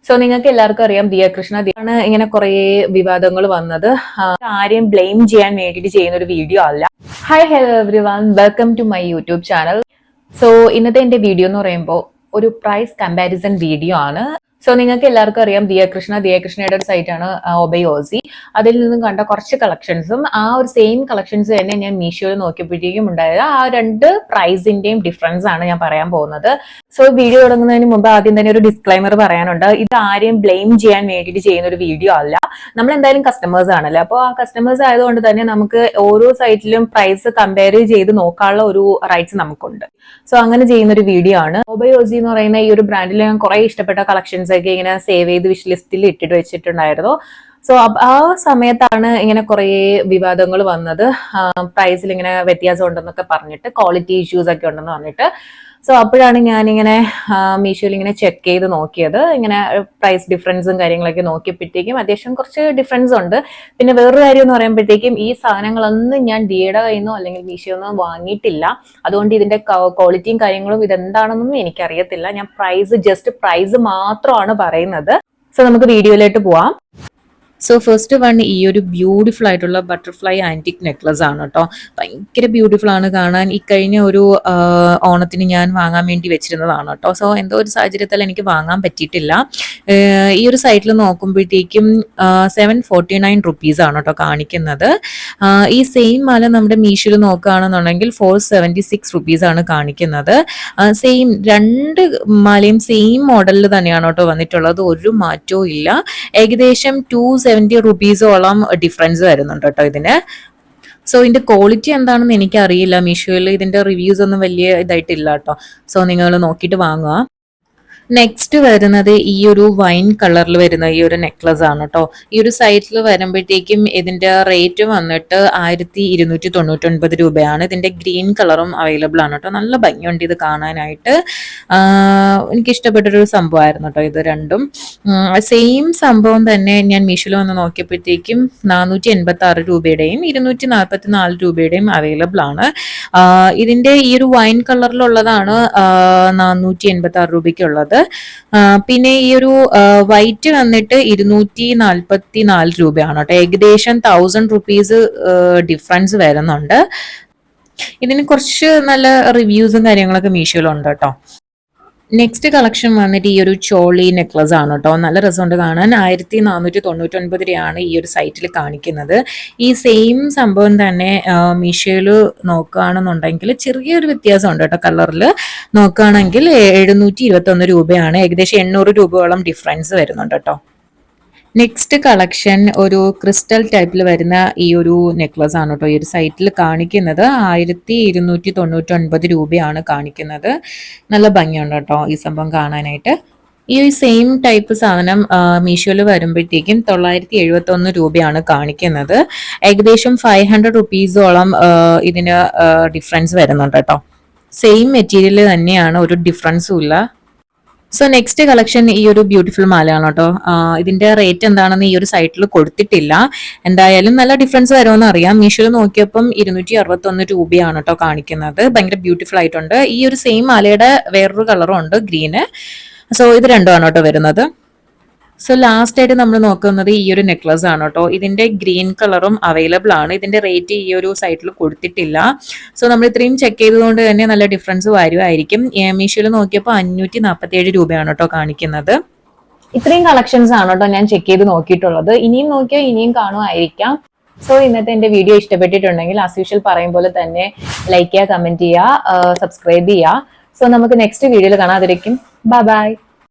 So നിങ്ങൾക്ക് എല്ലാവർക്കും അറിയാം ദിയ കൃഷ്ണ ആണ് ഇങ്ങനെ കുറെ വിവാദങ്ങൾ വന്നത്. ആരെയും ബ്ലെയിം ചെയ്യാൻ വേണ്ടിയിട്ട് ചെയ്യുന്ന ഒരു വീഡിയോ അല്ല. Hi hello everyone, welcome to my YouTube channel. So ഇന്നത്തെ എന്റെ വീഡിയോ എന്ന് പറയുമ്പോൾ ഒരു പ്രൈസ് കമ്പാരിസൺ വീഡിയോ ആണ്. സോ നിങ്ങൾക്ക് എല്ലാവർക്കും അറിയാം ദിയ കൃഷ്ണയുടെ ഒരു സൈറ്റാണ് ഒബയോസി. അതിൽ നിന്നും കണ്ട കുറച്ച് കളക്ഷൻസും ആ ഒരു സെയിം കളക്ഷൻസ് തന്നെ ഞാൻ മീഷോയിൽ നോക്കിയപ്പോഴത്തേക്കും ഉണ്ടായത്. ആ രണ്ട് പ്രൈസിന്റെയും ഡിഫറൻസ് ആണ് ഞാൻ പറയാൻ പോകുന്നത്. സോ വീഡിയോ തുടങ്ങുന്നതിന് മുമ്പ് ആദ്യം തന്നെ ഒരു ഡിസ്ക്ലൈമർ പറയാനുണ്ട്. ഇത് ആരെയും ബ്ലെയിം ചെയ്യാൻ വേണ്ടിയിട്ട് ചെയ്യുന്ന ഒരു വീഡിയോ അല്ല. നമ്മൾ എന്തായാലും കസ്റ്റമേഴ്സ് ആണല്ലോ. അപ്പോൾ ആ കസ്റ്റമേഴ്സ് ആയതുകൊണ്ട് തന്നെ നമുക്ക് ഓരോ സൈറ്റിലും പ്രൈസ് കമ്പയർ ചെയ്ത് നോക്കാനുള്ള ഒരു റൈറ്റ്സ് നമുക്കുണ്ട്. സോ അങ്ങനെ ചെയ്യുന്ന ഒരു വീഡിയോ ആണ്. ഒബയോസി എന്ന് പറയുന്ന ഈ ഒരു ബ്രാൻഡിൽ ഞാൻ കുറെ ഇഷ്ടപ്പെട്ട കളക്ഷൻസ് ഒക്കെ ഇങ്ങനെ സേവ് ചെയ്ത് വിഷ് ലിസ്റ്റിൽ ഇട്ടിട്ട് വെച്ചിട്ടുണ്ടായിരുന്നു. സോ ആ സമയത്താണ് ഇങ്ങനെ കുറെ വിവാദങ്ങൾ വന്നത്. പ്രൈസിൽ ഇങ്ങനെ വ്യത്യാസം ഉണ്ടെന്നൊക്കെ പറഞ്ഞിട്ട്, ക്വാളിറ്റി ഇഷ്യൂസ് ഒക്കെ ഉണ്ടെന്ന് പറഞ്ഞിട്ട്. സോ അപ്പോഴാണ് ഞാനിങ്ങനെ മീഷോയിൽ ഇങ്ങനെ ചെക്ക് ചെയ്ത് നോക്കിയത്. ഇങ്ങനെ പ്രൈസ് ഡിഫറൻസും കാര്യങ്ങളൊക്കെ നോക്കിയപ്പോഴത്തേക്കും അത്യാവശ്യം കുറച്ച് ഡിഫറൻസ് ഉണ്ട്. പിന്നെ വേറൊരു കാര്യം എന്ന് പറയുമ്പോഴത്തേക്കും ഈ സാധനങ്ങളൊന്നും ഞാൻ ദിയയുടെ കയ്യിൽ നിന്നോ അല്ലെങ്കിൽ മീഷോയൊന്നും വാങ്ങിയിട്ടില്ല. അതുകൊണ്ട് ഇതിന്റെ ക്വാളിറ്റിയും കാര്യങ്ങളും ഇതെന്താണെന്നൊന്നും എനിക്കറിയത്തില്ല. ഞാൻ ജസ്റ്റ് പ്രൈസ് മാത്രമാണ് പറയുന്നത്. സോ നമുക്ക് വീഡിയോയിലോട്ട് പോവാം. സോ ഫസ്റ്റ് വൺ ഈ ഒരു ബ്യൂട്ടിഫുൾ ആയിട്ടുള്ള ബട്ടർഫ്ലൈ ആന്റിക് നെക്ലസ് ആണ് കേട്ടോ. ഭയങ്കര ബ്യൂട്ടിഫുൾ ആണ് കാണാൻ. ഈ കഴിഞ്ഞ ഒരു ഓണത്തിന് ഞാൻ വാങ്ങാൻ വേണ്ടി വെച്ചിരുന്നതാണ് കേട്ടോ. സോ എന്തോ ഒരു സാഹചര്യത്തിൽ എനിക്ക് വാങ്ങാൻ പറ്റിയിട്ടില്ല. ഈ ഒരു സൈറ്റിൽ നോക്കുമ്പോഴത്തേക്കും 749 റുപ്പീസ് ആണ് കേട്ടോ കാണിക്കുന്നത്. ഈ സെയിം മാല നമ്മുടെ മീഷോയിൽ നോക്കുകയാണെന്നുണ്ടെങ്കിൽ 476 റുപ്പീസ് ആണ് കാണിക്കുന്നത്. സെയിം രണ്ട് മാലയും സെയിം മോഡലിൽ തന്നെയാണ് കേട്ടോ വന്നിട്ടുള്ളത്. ഒരു മാറ്റവും ഇല്ല. ഏകദേശം 270 റുപ്പീസോളം ഡിഫറൻസ് വരുന്നുണ്ട് കേട്ടോ ഇതിന്. സോ ഇതിന്റെ ക്വാളിറ്റി എന്താണെന്ന് എനിക്കറിയില്ല. മീഷോയിൽ ഇതിന്റെ റിവ്യൂസ് ഒന്നും വലിയ ഇതായിട്ടില്ല കേട്ടോ. സോ നിങ്ങൾ നോക്കിയിട്ട് വാങ്ങുക. നെക്സ്റ്റ് വരുന്നത് ഈ ഒരു വൈൻ കളറിൽ വരുന്ന ഈ ഒരു നെക്ലസ് ആണ് കേട്ടോ. ഈ ഒരു സൈറ്റിൽ വരുമ്പോഴത്തേക്കും ഇതിന്റെ റേറ്റ് വന്നിട്ട് 1299 രൂപയാണ്. ഇതിന്റെ ഗ്രീൻ കളറും അവൈലബിൾ ആണ് കേട്ടോ. നല്ല ഭംഗിയുണ്ട് ഇത് കാണാനായിട്ട്. എനിക്ക് ഇഷ്ടപ്പെട്ടൊരു സംഭവമായിരുന്നു കേട്ടോ ഇത് രണ്ടും. സെയിം സംഭവം തന്നെ ഞാൻ മീഷോയിൽ വന്ന് നോക്കിയപ്പോഴത്തേക്കും 486 രൂപയുടെയും 244 രൂപയുടെയും അവൈലബിൾ ആണ്. ഇതിന്റെ ഈ ഒരു വൈൻ കളറിലുള്ളതാണ് 486 രൂപയ്ക്കുള്ളത്. പിന്നെ ഈ ഒരു വൈറ്റ് വന്നിട്ട് 244 രൂപയാണ് കേട്ടോ. ഏകദേശം 1000 റുപ്പീസ് ഡിഫറൻസ് വരുന്നുണ്ട്. ഇതിന് കുറച്ച് നല്ല റിവ്യൂസും കാര്യങ്ങളൊക്കെ മീഷോയിലുണ്ട് കേട്ടോ. നെക്സ്റ്റ് കളക്ഷൻ വന്നിട്ട് ഈ ഒരു ചോളി നെക്ലസ് ആണ് കേട്ടോ. നല്ല രസമുണ്ട് കാണാൻ. 1499 രൂപയാണ് ഈ ഒരു സൈറ്റിൽ കാണിക്കുന്നത്. ഈ സെയിം സംഭവം തന്നെ മീഷോയിൽ നോക്കുകയാണെന്നുണ്ടെങ്കിൽ ചെറിയൊരു വ്യത്യാസമുണ്ട് കേട്ടോ. കളറിൽ നോക്കുകയാണെങ്കിൽ 721 രൂപയാണ്. ഏകദേശം 800 രൂപയോളം ഡിഫറൻസ് വരുന്നുണ്ട് കേട്ടോ. നെക്സ്റ്റ് കളക്ഷൻ ഒരു ക്രിസ്റ്റൽ ടൈപ്പിൽ വരുന്ന ഈ ഒരു നെക്ലസ് ആണ് കേട്ടോ. ഈ ഒരു സൈറ്റിൽ കാണിക്കുന്നത് 1299 രൂപയാണ് കാണിക്കുന്നത്. നല്ല ഭംഗിയുണ്ട് കേട്ടോ ഈ സംഭവം കാണാനായിട്ട്. ഈ സെയിം ടൈപ്പ് സാധനം മീഷോയിൽ വരുമ്പോഴത്തേക്കും 971 രൂപയാണ് കാണിക്കുന്നത്. ഏകദേശം 500 റുപ്പീസോളം ഇതിന് ഡിഫറൻസ് വരുന്നുണ്ട് കേട്ടോ. സെയിം മെറ്റീരിയൽ തന്നെയാണ്, ഒരു ഡിഫറൻസും ഇല്ല. സോ നെക്സ്റ്റ് കളക്ഷൻ ഈ ഒരു ബ്യൂട്ടിഫുൾ മാലയാണ് കേട്ടോ. ഇതിന്റെ റേറ്റ് എന്താണെന്ന് ഈ ഒരു സൈറ്റിൽ കൊടുത്തിട്ടില്ല. എന്തായാലും നല്ല ഡിഫറൻസ് വരുമെന്ന് അറിയാം. മീഷോയിൽ നോക്കിയപ്പം 261 രൂപയാണ് കേട്ടോ കാണിക്കുന്നത്. ഭയങ്കര ബ്യൂട്ടിഫുൾ ആയിട്ടുണ്ട്. ഈ ഒരു സെയിം മാലയുടെ വേറൊരു കളറും ഉണ്ട്, ഗ്രീന്. സോ ഇത് രണ്ടുമാണ് കേട്ടോ വരുന്നത്. സോ ലാസ്റ്റ് ആയിട്ട് നമ്മൾ നോക്കുന്നത് ഈ ഒരു നെക്ലസ് ആണ് കേട്ടോ. ഇതിന്റെ ഗ്രീൻ കളറും അവൈലബിൾ ആണ്. ഇതിന്റെ റേറ്റ് ഈ ഒരു സൈറ്റിൽ കൊടുത്തിട്ടില്ല. സോ നമ്മൾ ഇത്രയും ചെക്ക് ചെയ്തതുകൊണ്ട് തന്നെ നല്ല ഡിഫറൻസ് വരുമായിരിക്കും. മീഷോയിൽ നോക്കിയപ്പോൾ 547 രൂപയാണ് കേട്ടോ കാണിക്കുന്നത്. ഇത്രയും കളക്ഷൻസ് ആണ് കേട്ടോ ഞാൻ ചെക്ക് ചെയ്ത് നോക്കിയിട്ടുള്ളത്. ഇനിയും നോക്കിയാൽ ഇനിയും കാണുമായിരിക്കാം. സോ ഇന്നത്തെ എന്റെ വീഡിയോ ഇഷ്ടപ്പെട്ടിട്ടുണ്ടെങ്കിൽ ആസ് യൂഷ്വൽ പറയും പോലെ തന്നെ ലൈക്ക് ചെയ്യുക, കമന്റ് ചെയ്യുക, സബ്സ്ക്രൈബ് ചെയ്യുക. സോ നമുക്ക് നെക്സ്റ്റ് വീഡിയോയിൽ കാണാതിരിക്കും. Bye bye.